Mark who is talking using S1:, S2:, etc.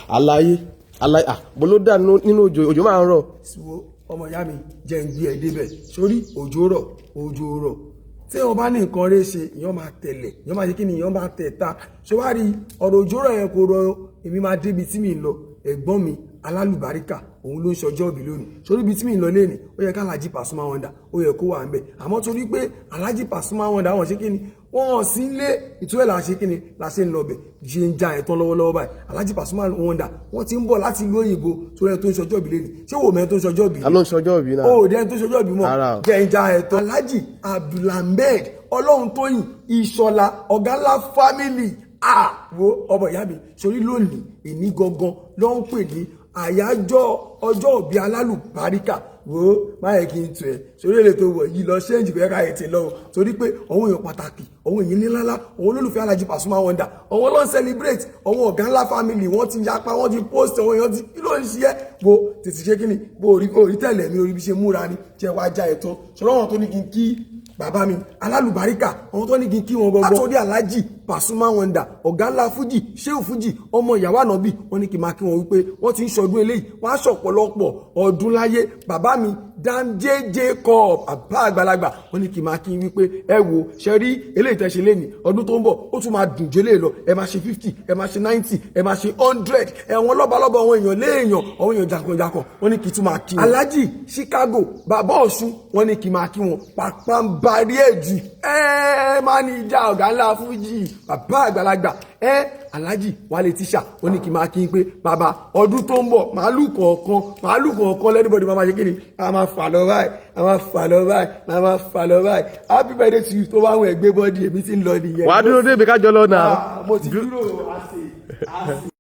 S1: àlàyé bolo dà nínú òjò máa ń rọ̀.
S2: ọmọ ìyá mi jẹ́ ń gbé ẹ débẹ̀ sórí òjò rọ̀ tí wọ́n bá ní nǹkan rẹ̀ ṣe ìyọ́n máa tẹ̀lẹ̀ ìyọ́n máa ṣe kí ni ìyọ́n máa tẹ̀ta ṣé wá rí ọ̀rọ̀ òjò rọ̀ yẹn kò rọ èmi máa débi tí mi ń lọ ẹ̀gbọ́n mi alálùbáríkà òun ló ń ṣọjọ́ òbí lónìí sórí ibi tí mi ń lọ léni ó yẹ ká Alhaji Pasuma Wonder ó yẹ kó wà ń bẹ̀ àmọ́ torí pé Alhaji Pasuma Wonder wọ́n ṣe kí ni wọ́n sí ilé ìtúwẹ̀ là ṣe kí ni là ṣe ń lọ bẹ̀ ṣe ń ja ẹ̀tàn lọ́wọ́lọ́wọ́ báyìí Alhaji Pasuma Wonder wọ́n ti ń bọ̀ láti ìlú òyìnbó torí ẹ̀ tó ń ṣọjọ́ òbí léni ṣé wò mẹ́ tó ń ṣọjọ́ òbí
S1: ló ń ṣọjọ́ òbí náà
S2: ó dẹ́n tó ṣọjọ́ òbí mọ́ jẹ́ ń ja ẹ̀tàn Alhaji Abdulhamid Ọlọ́runtóyìn Ìṣọ̀lá Oganla Family wo ọmọ ìyá mi sórí lónìí ìní gangan ló ń pè ní àyájọ́ ọjọ́ òbí alálùbáríkà wo máyẹ̀ kí n tù ẹ̀ sórí èlé tó wọ̀ yìí lọ ṣéǹjì kẹ́kà ètè lọ́wọ́ torí pé àwọn èèyàn pàtàkì àwọn èèyàn níláńlá àwọn olólùfẹ́ Alhaji Pasuma Wonder àwọn ló ń celebrate àwọn Oganla Family wọ́n ti yapa wọ́n ti post àwọn èèyàn ti kí ló ń ṣe ẹ́ wo tètè ṣe kí ni bó orí tẹ̀lẹ̀ mi orí bí ṣe múra ni jẹ́ wá já ẹ̀tọ́ ṣọlọ́ wọn tó ní kí n kí bàbá mi alálùbáríkà àwọn tó ní kí n kí wọn gbọgbọ látọdí Alhaji Pasuma Wonder Oganla Fuji Shehu Fuji ọmọ ìyàwó ànábì wọn ní kí n máa kí wọn wípé wọn ti ń ṣọdún eléyìí wọn á ṣọ̀pọ̀lọpọ̀ ọdún láyé bàbá mi Dan Jacob àbá àgbàlagbà wọn ní kí n máa kí n wípé ẹ wo ṣe rí eléyìí tẹ́ ṣe lénìí ọdún tó ń bọ̀ ó tún máa dùn jẹ́lẹ̀ lọ ẹ máa ṣe 50 ẹ máa ṣe 90 ẹ máa ṣe 100 ẹ̀wọ̀n lọ́balọ́ba àwọn èèyàn léèyàn àwọn èèyàn jàkànjàkàn wọn ní kí n tún máa kí wọn. Alhaji Chicago bàbá Ọ̀ṣun wọn ní kí n máa kí wọn pàpà ń barí ẹ̀jù máa ní ìjà Oganla Fuji bàbá àgbàlagbà Alhaji Wálé tíṣà ó ní kí n máa kí n pé bàbá ọdún tó ń bọ̀ màálù kọ̀ọ̀kan lẹ́nìbọ̀dì máa ṣe kí ni a máa fà lọ báyìí happy birthday to you tó bá wọn ẹgbẹ́ bọ́dì èmi ti ń lọ nìyẹn.
S1: wàá dúró débi kájọ lọ náà.
S2: mo ti dúró àṣẹ.